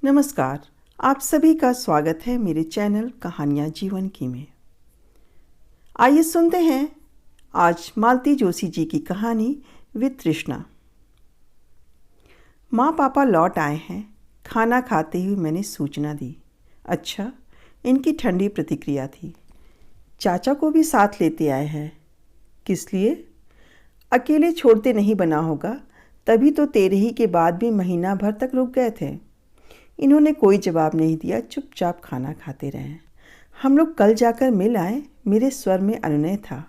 नमस्कार। आप सभी का स्वागत है मेरे चैनल कहानियाँ जीवन की में। आइए सुनते हैं आज मालती जोशी जी की कहानी विद तृष्णा। माँ पापा लौट आए हैं। खाना खाते हुए मैंने सूचना दी। अच्छा, इनकी ठंडी प्रतिक्रिया थी। चाचा को भी साथ लेते आए हैं। किस लिए? अकेले छोड़ते नहीं बना होगा, तभी तो तेरे ही के बाद भी महीना भर तक रुक गए थे। इन्होंने कोई जवाब नहीं दिया, चुपचाप खाना खाते रहे। हम लोग कल जाकर मिल आए। मेरे स्वर में अनुनय था।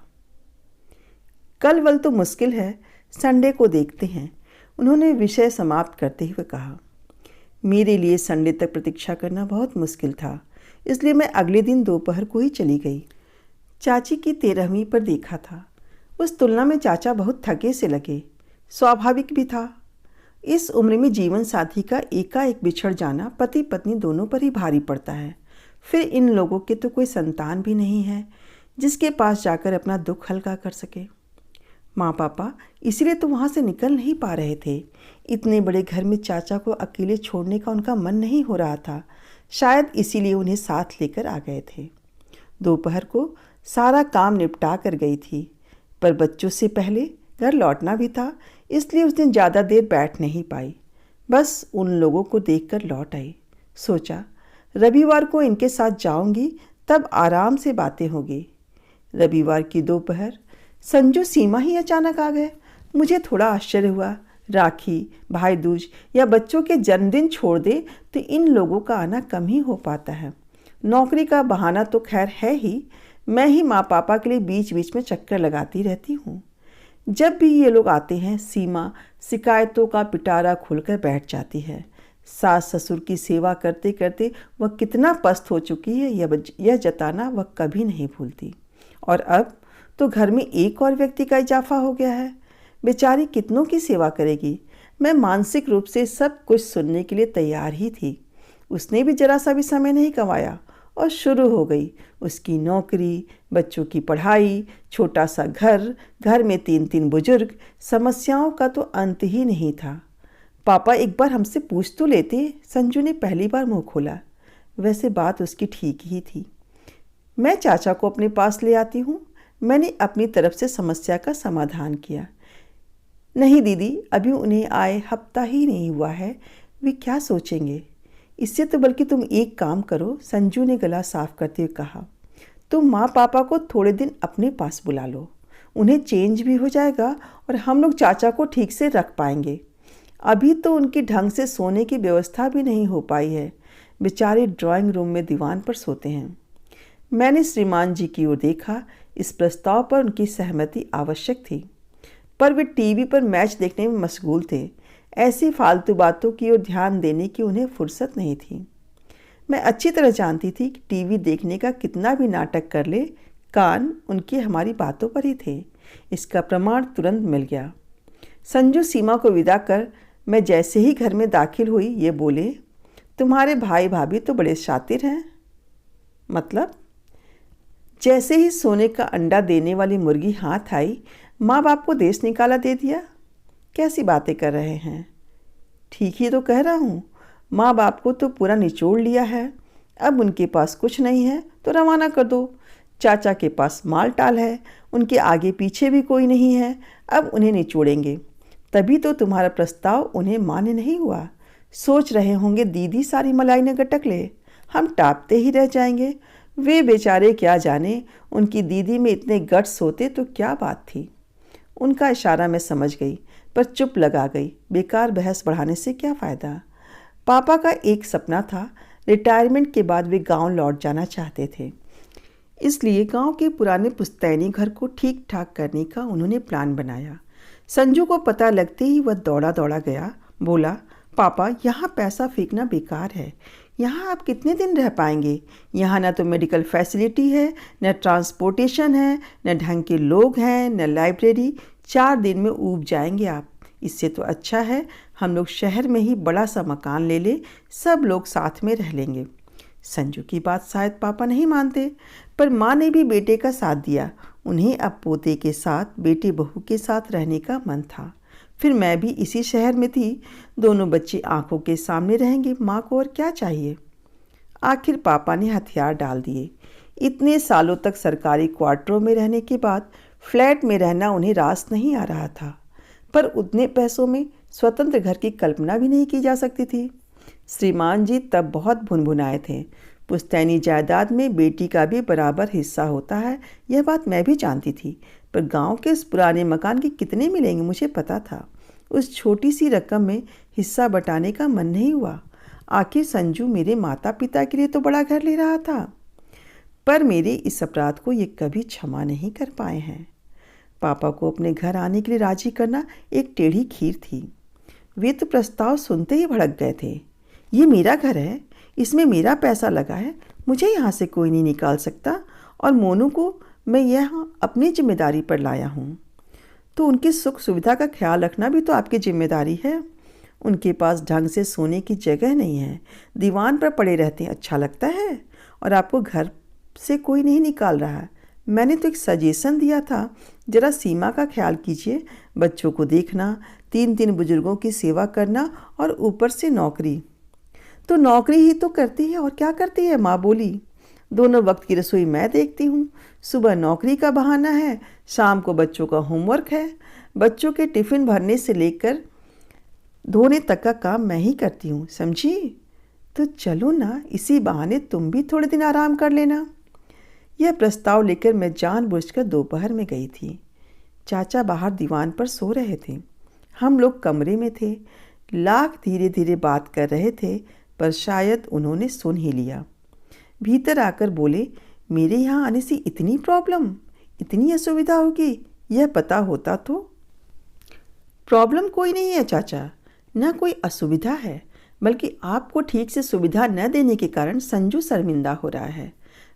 कल वल तो मुश्किल है, संडे को देखते हैं, उन्होंने विषय समाप्त करते हुए कहा। मेरे लिए संडे तक प्रतीक्षा करना बहुत मुश्किल था, इसलिए मैं अगले दिन दोपहर को ही चली गई। चाची की 13वीं पर देखा था। उस तुलना में चाचा बहुत थके से लगे। स्वाभाविक भी था। इस उम्र में जीवन साथी का एकाएक बिछड़ जाना पति पत्नी दोनों पर ही भारी पड़ता है। फिर इन लोगों के तो कोई संतान भी नहीं है जिसके पास जाकर अपना दुख हल्का कर सके। माँ पापा इसीलिए तो वहाँ से निकल नहीं पा रहे थे। इतने बड़े घर में चाचा को अकेले छोड़ने का उनका मन नहीं हो रहा था। शायद इसीलिए उन्हें साथ लेकर आ गए थे। दोपहर को सारा काम निपटा कर गई थी, पर बच्चों से पहले घर लौटना भी था, इसलिए उस दिन ज़्यादा देर बैठ नहीं पाई। बस उन लोगों को देखकर लौट आई। सोचा रविवार को इनके साथ जाऊंगी, तब आराम से बातें होगी। रविवार की दोपहर संजू सीमा ही अचानक आ गए। मुझे थोड़ा आश्चर्य हुआ। राखी, भाई दूज या बच्चों के जन्मदिन छोड़ दे तो इन लोगों का आना कम ही हो पाता है। नौकरी का बहाना तो खैर है ही, मैं ही माँ पापा के लिए बीच बीच में चक्कर लगाती रहती हूँ। जब भी ये लोग आते हैं, सीमा शिकायतों का पिटारा खुलकर बैठ जाती है। सास ससुर की सेवा करते करते वह कितना पस्त हो चुकी है, यह जताना वह कभी नहीं भूलती। और अब तो घर में एक और व्यक्ति का इजाफा हो गया है। बेचारी कितनों की सेवा करेगी। मैं मानसिक रूप से सब कुछ सुनने के लिए तैयार ही थी। उसने भी जरा सा भी समय नहीं गंवाया और शुरू हो गई उसकी नौकरी, बच्चों की पढ़ाई, छोटा सा घर, घर में 3-3 बुजुर्ग। समस्याओं का तो अंत ही नहीं था। पापा एक बार हमसे पूछ तो लेते। संजू ने पहली बार मुंह खोला। वैसे बात उसकी ठीक ही थी। मैं चाचा को अपने पास ले आती हूँ। मैंने अपनी तरफ से समस्या का समाधान किया। नहीं दीदी, अभी उन्हें आए हफ्ता ही नहीं हुआ है, वे क्या सोचेंगे। इससे तो बल्कि तुम एक काम करो, संजू ने गला साफ करते हुए कहा। तुम माँ पापा को थोड़े दिन अपने पास बुला लो, उन्हें चेंज भी हो जाएगा और हम लोग चाचा को ठीक से रख पाएंगे। अभी तो उनकी ढंग से सोने की व्यवस्था भी नहीं हो पाई है। बेचारे ड्राइंग रूम में दीवान पर सोते हैं। मैंने श्रीमान जी की ओर देखा। इस प्रस्ताव पर उनकी सहमति आवश्यक थी, पर वे टीवी पर मैच देखने में मशगूल थे। ऐसी फालतू बातों की ओर ध्यान देने की उन्हें फुर्सत नहीं थी। मैं अच्छी तरह जानती थी कि टीवी देखने का कितना भी नाटक कर ले, कान उनकी हमारी बातों पर ही थे। इसका प्रमाण तुरंत मिल गया। संजू सीमा को विदा कर मैं जैसे ही घर में दाखिल हुई, ये बोले, तुम्हारे भाई भाभी तो बड़े शातिर हैं। मतलब? जैसे ही सोने का अंडा देने वाली मुर्गी हाथ आई, माँ बाप को देश निकाला दे दिया। कैसी बातें कर रहे हैं? ठीक ही तो कह रहा हूँ। माँ बाप को तो पूरा निचोड़ लिया है। अब उनके पास कुछ नहीं है तो रवाना कर दो। चाचा के पास माल टाल है, उनके आगे पीछे भी कोई नहीं है। अब उन्हें निचोड़ेंगे। तभी तो तुम्हारा प्रस्ताव उन्हें मान्य नहीं हुआ। सोच रहे होंगे दीदी सारी मलाई न गटक ले, हम टापते ही रह जाएंगे। वे बेचारे क्या जाने, उनकी दीदी में इतने गट्स होते तो क्या बात थी। उनका इशारा मैं समझ गई, पर चुप लगा गई। बेकार बहस बढ़ाने से क्या फ़ायदा। पापा का एक सपना था, रिटायरमेंट के बाद वे गांव लौट जाना चाहते थे। इसलिए गांव के पुराने पुश्तैनी घर को ठीक ठाक करने का उन्होंने प्लान बनाया। संजू को पता लगते ही वह दौड़ा दौड़ा गया। बोला, पापा यहाँ पैसा फेंकना बेकार है। यहाँ आप कितने दिन रह पाएंगे? यहाँ न तो मेडिकल फैसिलिटी है, न ट्रांसपोर्टेशन है, न ढंग के लोग हैं, न लाइब्रेरी। 4 दिन में ऊब जाएंगे आप। इससे तो अच्छा है हम लोग शहर में ही बड़ा सा मकान ले ले, सब लोग साथ में रह लेंगे। संजू की बात शायद पापा नहीं मानते, पर माँ ने भी बेटे का साथ दिया। उन्हें अब पोते के साथ, बेटे बहू के साथ रहने का मन था। फिर मैं भी इसी शहर में थी। दोनों बच्चे आंखों के सामने रहेंगे, माँ को और क्या चाहिए। आखिर पापा ने हथियार डाल दिए। इतने सालों तक सरकारी क्वार्टरों में रहने के बाद फ्लैट में रहना उन्हें रास नहीं आ रहा था, पर उतने पैसों में स्वतंत्र घर की कल्पना भी नहीं की जा सकती थी। श्रीमान जी तब बहुत भुनभुनाए थे। पुश्तैनी जायदाद में बेटी का भी बराबर हिस्सा होता है, यह बात मैं भी जानती थी, पर गांव के उस पुराने मकान के कितने मिलेंगे मुझे पता था। उस छोटी सी रकम में हिस्सा बटाने का मन नहीं हुआ। आखिर संजू मेरे माता पिता के लिए तो बड़ा घर ले रहा था, पर मेरे इस अपराध को ये कभी क्षमा नहीं कर पाए हैं। पापा को अपने घर आने के लिए राजी करना एक टेढ़ी खीर थी। वे तो प्रस्ताव सुनते ही भड़क गए थे। ये मेरा घर है, इसमें मेरा पैसा लगा है, मुझे यहाँ से कोई नहीं निकाल सकता, और मोनू को मैं यहाँ अपनी जिम्मेदारी पर लाया हूँ, तो उनकी सुख सुविधा का ख्याल रखना भी तो आपकी जिम्मेदारी है। उनके पास ढंग से सोने की जगह नहीं है, दीवान पर पड़े रहते हैं, अच्छा लगता है, और आपको घर से कोई नहीं निकाल रहा है। मैंने तो एक सजेशन दिया था, जरा सीमा का ख्याल कीजिए, बच्चों को देखना, 3 बुजुर्गों की सेवा करना, और ऊपर से नौकरी। तो नौकरी ही तो करती है, और क्या करती है, माँ बोली। दोनों वक्त की रसोई मैं देखती हूँ। सुबह नौकरी का बहाना है, शाम को बच्चों का होमवर्क है। बच्चों के टिफ़िन भरने से लेकर धोने तक का काम मैं ही करती हूँ, समझी। तो चलो ना, इसी बहाने तुम भी थोड़े दिन आराम कर लेना। यह प्रस्ताव लेकर मैं जानबूझकर दोपहर में गई थी। चाचा बाहर दीवान पर सो रहे थे, हम लोग कमरे में थे। लाख धीरे धीरे बात कर रहे थे, पर शायद उन्होंने सुन ही लिया। भीतर आकर बोले, मेरे यहाँ आने से इतनी प्रॉब्लम, इतनी असुविधा होगी, यह पता होता तो। प्रॉब्लम कोई नहीं है चाचा, न कोई असुविधा है, बल्कि आपको ठीक से सुविधा न देने के कारण संजू शर्मिंदा हो रहा है।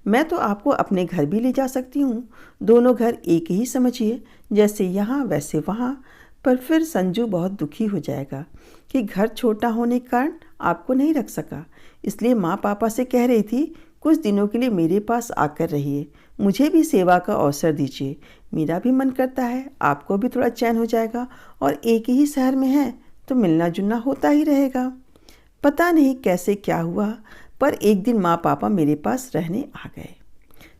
मैं तो आपको अपने घर भी ले जा सकती हूँ, दोनों घर एक ही समझिए, जैसे यहाँ वैसे वहाँ। पर फिर संजू बहुत दुखी हो जाएगा कि घर छोटा होने के कारण आपको नहीं रख सका। इसलिए माँ पापा से कह रही थी, कुछ दिनों के लिए मेरे पास आकर रहिए, मुझे भी सेवा का अवसर दीजिए। मेरा भी मन करता है, आपको भी थोड़ा चैन हो जाएगा, और एक ही शहर में है तो मिलना जुलना होता ही रहेगा। पता नहीं कैसे क्या हुआ, पर एक दिन माँ पापा मेरे पास रहने आ गए।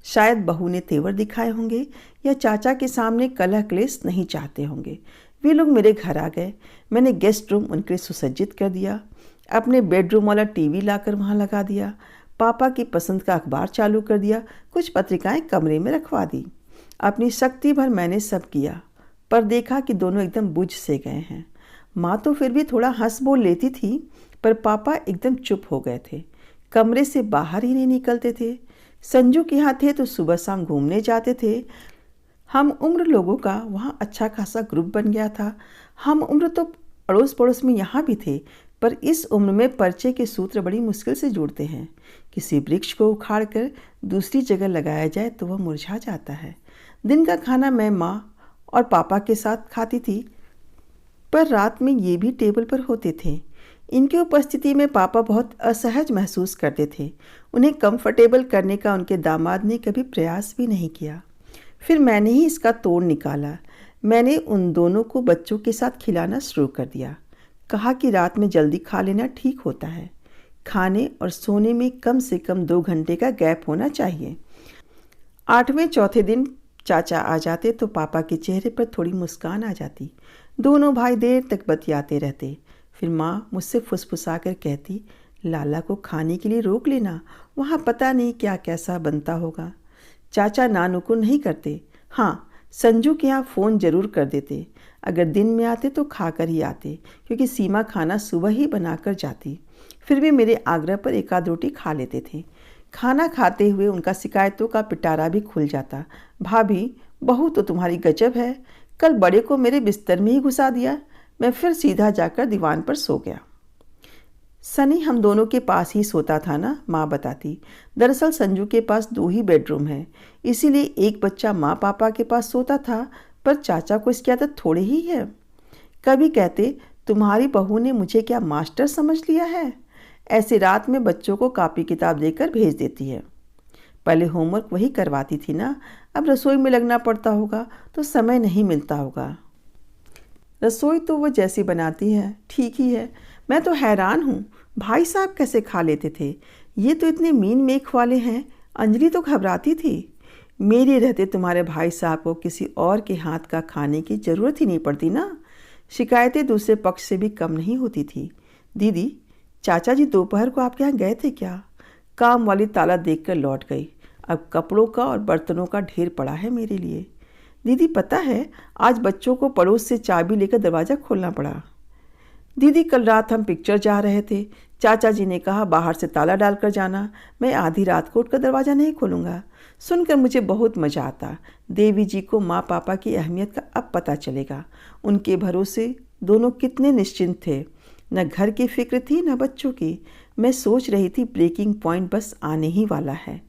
शायद बहू ने तेवर दिखाए होंगे, या चाचा के सामने कलह क्लेश नहीं चाहते होंगे। वे लोग मेरे घर आ गए। मैंने गेस्ट रूम उनके लिए सुसज्जित कर दिया, अपने बेडरूम वाला टीवी लाकर वहाँ लगा दिया, पापा की पसंद का अखबार चालू कर दिया, कुछ पत्रिकाएं कमरे में रखवा दी। अपनी शक्ति भर मैंने सब किया, पर देखा कि दोनों एकदम बुझ से गए हैं। माँ तो फिर भी थोड़ा हंस बोल लेती थी, पर पापा एकदम चुप हो गए थे, कमरे से बाहर ही नहीं निकलते थे। संजू के यहाँ थे तो सुबह शाम घूमने जाते थे। हम उम्र लोगों का वहाँ अच्छा खासा ग्रुप बन गया था। हम उम्र तो अड़ोस पड़ोस में यहाँ भी थे, पर इस उम्र में परिचय के सूत्र बड़ी मुश्किल से जुड़ते हैं। किसी वृक्ष को उखाड़ कर दूसरी जगह लगाया जाए तो वह मुरझा जाता है। दिन का खाना मैं माँ और पापा के साथ खाती थी, पर रात में ये भी टेबल पर होते थे। इनकी उपस्थिति में पापा बहुत असहज महसूस करते थे। उन्हें कंफर्टेबल करने का उनके दामाद ने कभी प्रयास भी नहीं किया। फिर मैंने ही इसका तोड़ निकाला। मैंने उन दोनों को बच्चों के साथ खिलाना शुरू कर दिया। कहा कि रात में जल्दी खा लेना ठीक होता है, खाने और सोने में कम से कम 2 घंटे का गैप होना चाहिए। 8वें चौथे दिन चाचा आ जाते तो पापा के चेहरे पर थोड़ी मुस्कान आ जाती। दोनों भाई देर तक बतियाते रहते। फिर माँ मुझसे फुसफुसा कर कहती, लाला को खाने के लिए रोक लेना, वहाँ पता नहीं क्या कैसा बनता होगा। चाचा नानुकुर नहीं करते। हाँ, संजू के यहाँ फ़ोन ज़रूर कर देते। अगर दिन में आते तो खाकर ही आते, क्योंकि सीमा खाना सुबह ही बनाकर जाती। फिर भी मेरे आग्रह पर 1 आध रोटी खा लेते थे। खाना खाते हुए उनका शिकायतों का पिटारा भी खुल जाता। भाभी, बहू तो तुम्हारी गजब है, कल बड़े को मेरे बिस्तर में ही घुसा दिया। मैं फिर सीधा जाकर दीवान पर सो गया। सनी हम दोनों के पास ही सोता था ना, माँ बताती। दरअसल संजू के पास 2 ही बेडरूम हैं, इसीलिए एक बच्चा माँ पापा के पास सोता था, पर चाचा को इसकी आदत थोड़ी ही है। कभी कहते, तुम्हारी बहू ने मुझे क्या मास्टर समझ लिया है, ऐसे रात में बच्चों को कॉपी किताब देकर भेज देती है। पहले होमवर्क वही करवाती थी ना, अब रसोई में लगना पड़ता होगा तो समय नहीं मिलता होगा। रसोई तो वो जैसी बनाती है ठीक ही है। मैं तो हैरान हूँ, भाई साहब कैसे खा लेते थे? ये तो इतने मीन मेख वाले हैं। अंजलि तो घबराती थी। मेरे रहते तुम्हारे भाई साहब को किसी और के हाथ का खाने की ज़रूरत ही नहीं पड़ती ना। शिकायतें दूसरे पक्ष से भी कम नहीं होती थी। दीदी, चाचा जी दोपहर को आपके यहाँ गए थे क्या? काम वाली ताला देखकर लौट गई। अब कपड़ों का और बर्तनों का ढेर पड़ा है मेरे लिए। दीदी पता है, आज बच्चों को पड़ोस से चाबी लेकर दरवाज़ा खोलना पड़ा। दीदी कल रात हम पिक्चर जा रहे थे। चाचा जी ने कहा बाहर से ताला डालकर जाना। मैं आधी रात को उठकर दरवाज़ा नहीं खोलूँगा। सुनकर मुझे बहुत मज़ा आता। देवी जी को माँ पापा की अहमियत का अब पता चलेगा। उनके भरोसे दोनों कितने निश्चिंत थे। न घर की फिक्र थी न बच्चों की। मैं सोच रही थी ब्रेकिंग पॉइंट बस आने ही वाला है।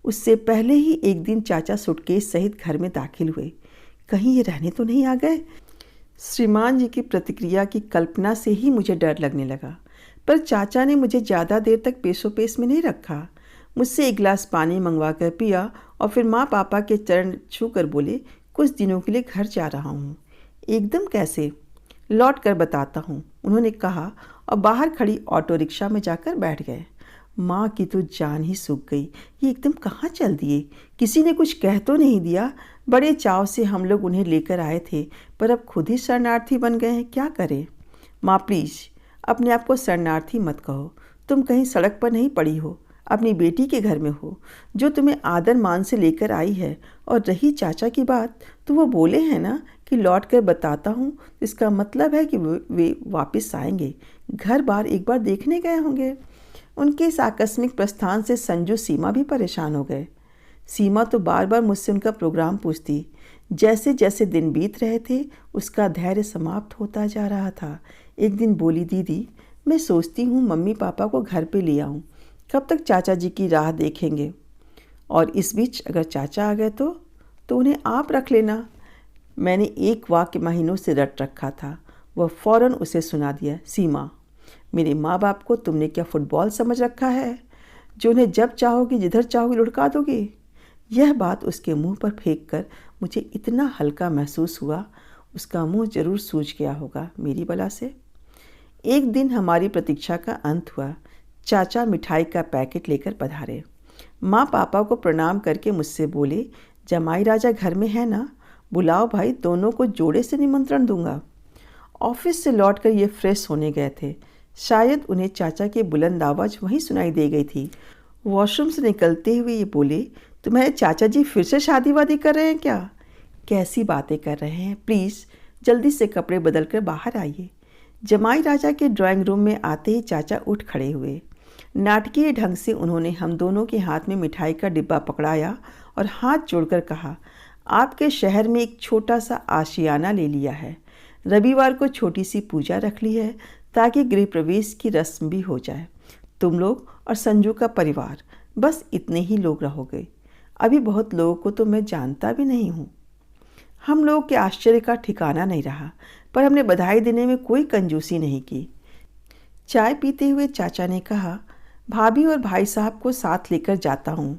उससे पहले ही एक दिन चाचा सूटकेस सहित घर में दाखिल हुए। कहीं ये रहने तो नहीं आ गए? श्रीमान जी की प्रतिक्रिया की कल्पना से ही मुझे डर लगने लगा। पर चाचा ने मुझे ज़्यादा देर तक पेशोपेश में नहीं रखा। मुझसे एक गिलास पानी मंगवा कर पिया और फिर माँ पापा के चरण छू कर बोले, कुछ दिनों के लिए घर जा रहा हूँ। एकदम कैसे? लौट कर बताता हूँ, उन्होंने कहा और बाहर खड़ी ऑटो रिक्शा में जाकर बैठ गए। माँ की तो जान ही सूख गई। ये एकदम कहाँ चल दिए? किसी ने कुछ कह तो नहीं दिया? बड़े चाव से हम लोग उन्हें लेकर आए थे, पर अब खुद ही शरणार्थी बन गए हैं। क्या करें? माँ प्लीज़ अपने आप को शरणार्थी मत कहो। तुम कहीं सड़क पर नहीं पड़ी हो, अपनी बेटी के घर में हो, जो तुम्हें आदर मान से लेकर आई है। और रही चाचा की बात, तो वो बोले हैं ना कि लौट कर बताता हूँ। इसका मतलब है कि वे वापस आएंगे। घर बार एक बार देखने गए होंगे। उनके इस आकस्मिक प्रस्थान से संजू सीमा भी परेशान हो गए। सीमा तो बार बार मुझसे उनका प्रोग्राम पूछती। जैसे जैसे दिन बीत रहे थे उसका धैर्य समाप्त होता जा रहा था। एक दिन बोली, दीदी मैं सोचती हूँ मम्मी पापा को घर पे ले आऊँ। कब तक चाचा जी की राह देखेंगे? और इस बीच अगर चाचा आ गए तो उन्हें आप रख लेना। मैंने एक वाक्य महीनों से रट रखा था। वह फौरन उसे सुना दिया। सीमा, मेरे माँ बाप को तुमने क्या फुटबॉल समझ रखा है, जो उन्हें जब चाहोगी जिधर चाहोगी लुढ़का दोगे? यह बात उसके मुंह पर फेंक कर मुझे इतना हल्का महसूस हुआ। उसका मुंह जरूर सूज गया होगा मेरी बला से। एक दिन हमारी प्रतीक्षा का अंत हुआ। चाचा मिठाई का पैकेट लेकर पधारे। माँ पापा को प्रणाम करके मुझसे बोले, जमाई राजा घर में है ना? बुलाओ भाई, दोनों को जोड़े से निमंत्रण दूंगा। ऑफिस से लौटकर ये फ्रेश होने गए थे। शायद उन्हें चाचा की बुलंद आवाज़ वहीं सुनाई दे गई थी। वॉशरूम से निकलते हुए ये बोले, तुम्हारे चाचा जी फिर से शादी वादी कर रहे हैं क्या? कैसी बातें कर रहे हैं? प्लीज़ जल्दी से कपड़े बदल कर बाहर आइए। जमाई राजा के ड्राइंग रूम में आते ही चाचा उठ खड़े हुए। नाटकीय ढंग से उन्होंने हम दोनों के हाथ में मिठाई का डिब्बा पकड़ाया और हाथ जोड़कर कहा, आपके शहर में एक छोटा सा आशियाना ले लिया है। रविवार को छोटी सी पूजा रख ली है ताकि गृह प्रवेश की रस्म भी हो जाए। तुम लोग और संजू का परिवार, बस इतने ही लोग रहोगे। अभी बहुत लोगों को तो मैं जानता भी नहीं हूँ। हम लोग के आश्चर्य का ठिकाना नहीं रहा, पर हमने बधाई देने में कोई कंजूसी नहीं की। चाय पीते हुए चाचा ने कहा, भाभी और भाई साहब को साथ लेकर जाता हूँ।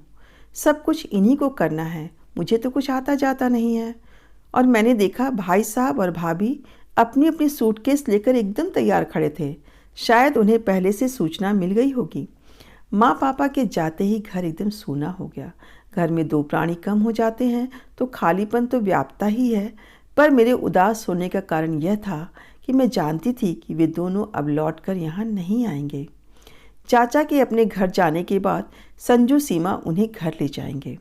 सब कुछ इन्हीं को करना है, मुझे तो कुछ आता जाता नहीं है। और मैंने देखा भाई साहब और भाभी अपनी अपनी सूटकेस लेकर एकदम तैयार खड़े थे। शायद उन्हें पहले से सूचना मिल गई होगी। माँ पापा के जाते ही घर एकदम सूना हो गया। घर में दो प्राणी कम हो जाते हैं तो खालीपन तो व्यापता ही है। पर मेरे उदास होने का कारण यह था कि मैं जानती थी कि वे दोनों अब लौटकर यहाँ नहीं आएंगे। चाचा के अपने घर जाने के बाद संजू सीमा उन्हें घर ले जाएंगे।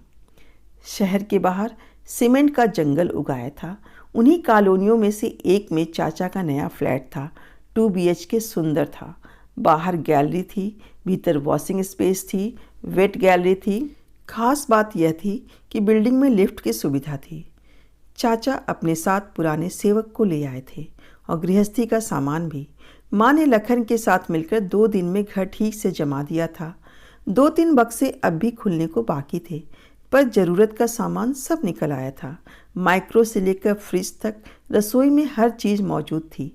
शहर के बाहर सीमेंट का जंगल उगाया था। उन्हीं कॉलोनियों में से एक में चाचा का नया फ्लैट था। 2 BHK सुंदर था। बाहर गैलरी थी, भीतर वॉशिंग स्पेस थी, वेट गैलरी थी। खास बात यह थी कि बिल्डिंग में लिफ्ट की सुविधा थी। चाचा अपने साथ पुराने सेवक को ले आए थे और गृहस्थी का सामान भी। माँ ने लखन के साथ मिलकर 2 दिन में घर ठीक से जमा दिया था। 2-3 बक्से अब भी खुलने को बाकी थे, पर ज़रूरत का सामान सब निकल आया था। माइक्रो से लेकर फ्रिज तक रसोई में हर चीज़ मौजूद थी।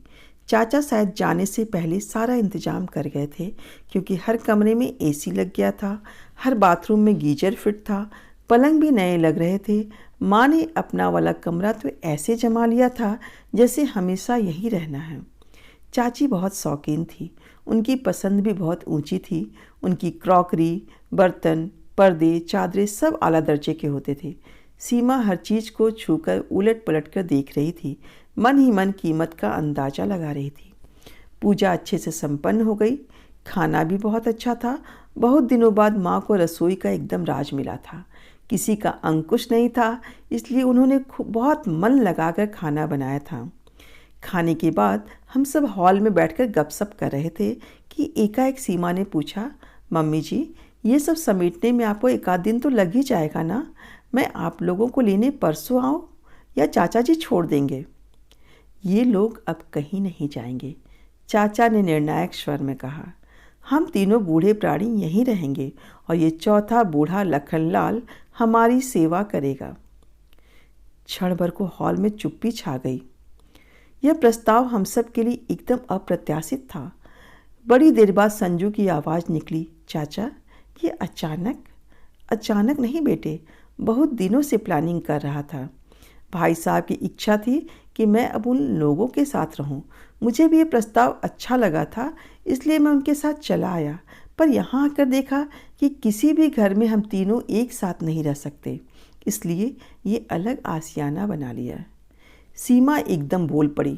चाचा शायद जाने से पहले सारा इंतजाम कर गए थे, क्योंकि हर कमरे में AC लग गया था, हर बाथरूम में गीजर फिट था, पलंग भी नए लग रहे थे, माँ ने अपना वाला कमरा तो ऐसे जमा लिया था जैसे हमेशा यहीं रहना है। चाची बहुत शौकीन थी, उनकी पसंद भी बहुत ऊंची थी। उनकी क्रॉकरी, बर्तन, पर्दे, चादरें सब आला दर्जे के होते थे। सीमा हर चीज़ को छूकर उलट पलट कर देख रही थी, मन ही मन कीमत का अंदाज़ा लगा रही थी। पूजा अच्छे से संपन्न हो गई। खाना भी बहुत अच्छा था। बहुत दिनों बाद माँ को रसोई का एकदम राज मिला था। किसी का अंकुश नहीं था, इसलिए उन्होंने बहुत मन लगाकर खाना बनाया था। खाने के बाद हम सब हॉल में बैठकर गपशप कर रहे थे कि एकाएक सीमा ने पूछा, मम्मी जी, ये सब समेटने में आपको एक आध दिन तो लग ही जाएगा ना? मैं आप लोगों को लेने परसों आऊँ या चाचा जी छोड़ देंगे? ये लोग अब कहीं नहीं जाएंगे, चाचा ने निर्णायक स्वर में कहा। हम तीनों बूढ़े प्राणी यहीं रहेंगे और ये चौथा बूढ़ा लखनलाल हमारी सेवा करेगा। क्षण भर को हॉल में चुप्पी छा गई। यह प्रस्ताव हम सब के लिए एकदम अप्रत्याशित था। बड़ी देर बाद संजू की आवाज़ निकली, चाचा, ये अचानक नहीं बेटे, बहुत दिनों से प्लानिंग कर रहा था। भाई साहब की इच्छा थी कि मैं अब उन लोगों के साथ रहूं। मुझे भी ये प्रस्ताव अच्छा लगा था, इसलिए मैं उनके साथ चला आया। पर यहाँ आकर देखा कि किसी भी घर में हम तीनों एक साथ नहीं रह सकते, इसलिए ये अलग आशियाना बना लिया। सीमा एकदम बोल पड़ी,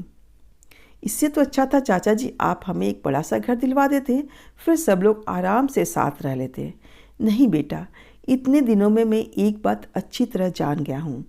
इससे तो अच्छा था चाचा जी आप हमें एक बड़ा सा घर दिलवा देते, फिर सब लोग आराम से साथ रह लेते। नहीं बेटा, इतने दिनों में मैं एक बात अच्छी तरह जान गया हूँ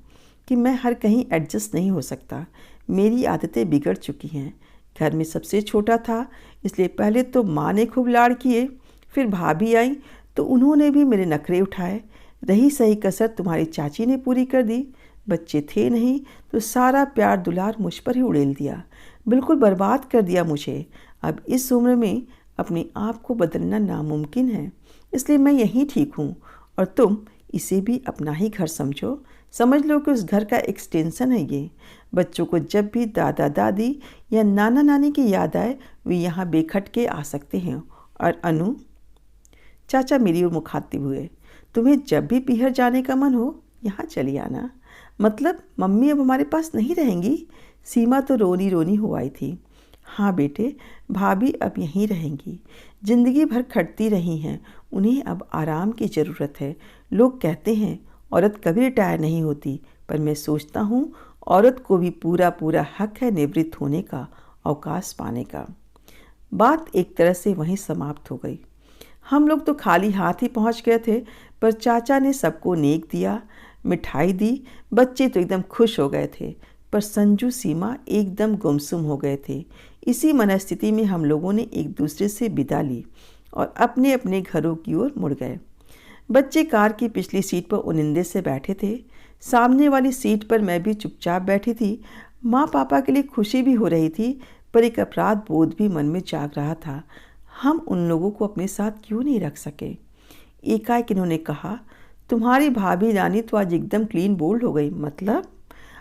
कि मैं हर कहीं एडजस्ट नहीं हो सकता। मेरी आदतें बिगड़ चुकी हैं। घर में सबसे छोटा था, इसलिए पहले तो माँ ने खूब लाड़ किए, फिर भाभी आई तो उन्होंने भी मेरे नखरे उठाए। रही सही कसर तुम्हारी चाची ने पूरी कर दी। बच्चे थे नहीं तो सारा प्यार दुलार मुझ पर ही उड़ेल दिया, बिल्कुल बर्बाद कर दिया मुझे। अब इस उम्र में अपने आप को बदलना नामुमकिन है, इसलिए मैं यहीं ठीक हूँ और तुम इसे भी अपना ही घर समझो। समझ लो कि उस घर का एक्सटेंशन है ये। बच्चों को जब भी दादा दादी या नाना नानी की याद आए वे यहाँ बेखटके आ सकते हैं। और अनु, चाचा मेरी ओर मुखातिब हुए, तुम्हें जब भी पीहर जाने का मन हो यहाँ चली आना। मतलब मम्मी अब हमारे पास नहीं रहेंगी? सीमा तो रोनी रोनी हो आई थी। हाँ बेटे, भाभी अब यहीं रहेंगी। जिंदगी भर खटती रही हैं, उन्हें अब आराम की ज़रूरत है। लोग कहते हैं औरत कभी रिटायर नहीं होती, पर मैं सोचता हूँ औरत को भी पूरा पूरा हक है निवृत्त होने का, अवकाश पाने का। बात एक तरह से वहीं समाप्त हो गई। हम लोग तो खाली हाथ ही पहुँच गए थे, पर चाचा ने सबको नेक दिया, मिठाई दी। बच्चे तो एकदम खुश हो गए थे, पर संजू सीमा एकदम गुमसुम हो गए थे। इसी मनस्थिति में हम लोगों ने एक दूसरे से विदा ली और अपने अपने घरों की ओर मुड़ गए। बच्चे कार की पिछली सीट पर उनिंदे से बैठे थे। सामने वाली सीट पर मैं भी चुपचाप बैठी थी। माँ पापा के लिए खुशी भी हो रही थी, पर एक अपराध बोध भी मन में जाग रहा था। हम उन लोगों को अपने साथ क्यों नहीं रख सके? एकाएक इन्होंने कहा, तुम्हारी भाभी रानी तो आज एकदम क्लीन बोल्ड हो गई। मतलब?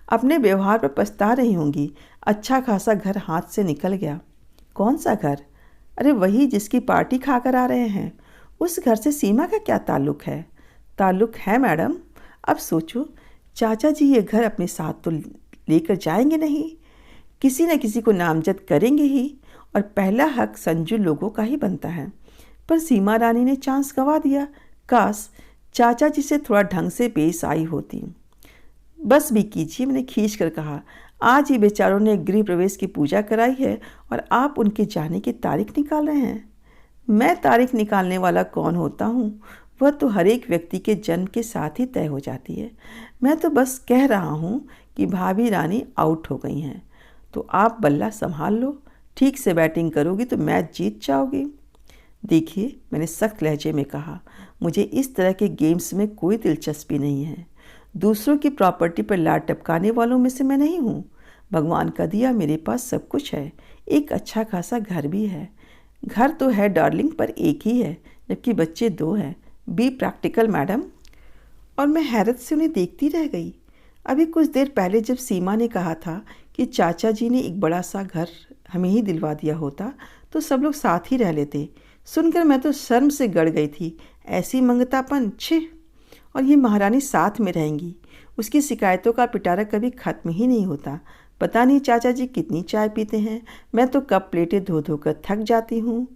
अपने व्यवहार पर पछता रही होंगी। अच्छा खासा घर हाथ से निकल गया। कौन सा घर? अरे वही जिसकी पार्टी खाकर आ रहे हैं। उस घर से सीमा का क्या ताल्लुक है? ताल्लुक है मैडम। अब सोचो, चाचा जी ये घर अपने साथ तो लेकर जाएंगे नहीं, किसी न किसी को नामजद करेंगे ही, और पहला हक संजू लोगों का ही बनता है। पर सीमा रानी ने चांस गंवा दिया। काश चाचा जी से थोड़ा ढंग से पेश आई होती। बस भी कीजिए, मैंने खींच कर कहा। आज ही बेचारों ने गृह प्रवेश की पूजा कराई है और आप उनके जाने की तारीख निकाल रहे हैं। मैं तारीख निकालने वाला कौन होता हूँ? वह तो हर एक व्यक्ति के जन्म के साथ ही तय हो जाती है। मैं तो बस कह रहा हूँ कि भाभी रानी आउट हो गई हैं, तो आप बल्ला संभाल लो। ठीक से बैटिंग करोगी तो मैच जीत जाओगी। देखिए, मैंने सख्त लहजे में कहा, मुझे इस तरह के गेम्स में कोई दिलचस्पी नहीं है। दूसरों की प्रॉपर्टी पर लात टपकाने वालों में से मैं नहीं हूँ। भगवान का दिया मेरे पास सब कुछ है, एक अच्छा खासा घर भी है। घर तो है डार्लिंग, पर एक ही है, जबकि बच्चे दो हैं। Be practical madam. और मैं हैरत से उन्हें देखती रह गई। अभी कुछ देर पहले जब सीमा ने कहा था कि चाचा जी ने एक बड़ा सा घर हमें ही दिलवा दिया होता तो सब लोग साथ ही रह लेते, सुनकर मैं तो शर्म से गड़ गई थी। ऐसी मंगतापन, छे! और ये महारानी साथ में रहेंगी, उसकी शिकायतों का पिटारा कभी ख़त्म ही नहीं होता। पता नहीं चाचा जी कितनी चाय पीते हैं, मैं तो कप प्लेटें धो धो कर थक जाती हूँ।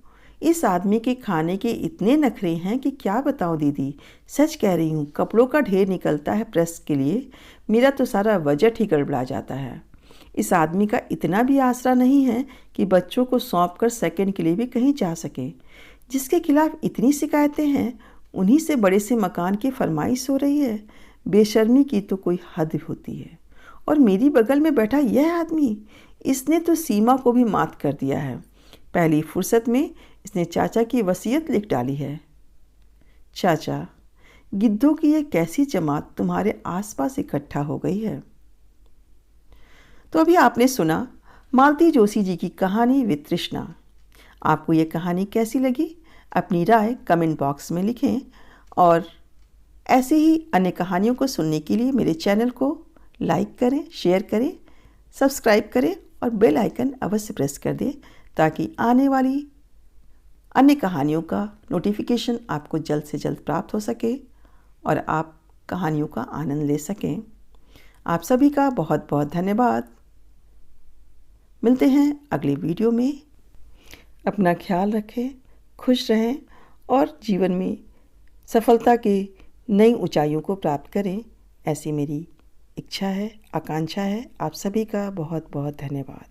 इस आदमी के खाने के इतने नखरे हैं कि क्या बताऊँ दीदी। सच कह रही हूँ, कपड़ों का ढेर निकलता है प्रेस के लिए, मेरा तो सारा बजट ही गड़बड़ा जाता है। इस आदमी का इतना भी आसरा नहीं है कि बच्चों को सौंप कर सेकंड के लिए भी कहीं जा सके। जिसके खिलाफ इतनी शिकायतें हैं, उन्हीं से बड़े से मकान की फरमाइश हो रही है। बेशर्मी की तो कोई हद होती है। और मेरी बगल में बैठा यह आदमी, इसने तो सीमा को भी मात कर दिया है। पहली फुर्सत में इसने चाचा की वसीयत लिख डाली है। चाचा, गिद्धों की यह कैसी जमात तुम्हारे आसपास इकट्ठा हो गई है। तो अभी आपने सुना मालती जोशी जी की कहानी वितृष्णा। आपको ये कहानी कैसी लगी? अपनी राय कमेंट बॉक्स में लिखें और ऐसे ही अन्य कहानियों को सुनने के लिए मेरे चैनल को लाइक करें, शेयर करें, सब्सक्राइब करें और बेल आइकन अवश्य प्रेस कर दें ताकि आने वाली अन्य कहानियों का नोटिफिकेशन आपको जल्द से जल्द प्राप्त हो सके और आप कहानियों का आनंद ले सकें। आप सभी का बहुत बहुत धन्यवाद। मिलते हैं अगली वीडियो में। अपना ख्याल रखें, खुश रहें और जीवन में सफलता की नई ऊंचाइयों को प्राप्त करें, ऐसी मेरी इच्छा है, आकांक्षा है। आप सभी का बहुत बहुत धन्यवाद।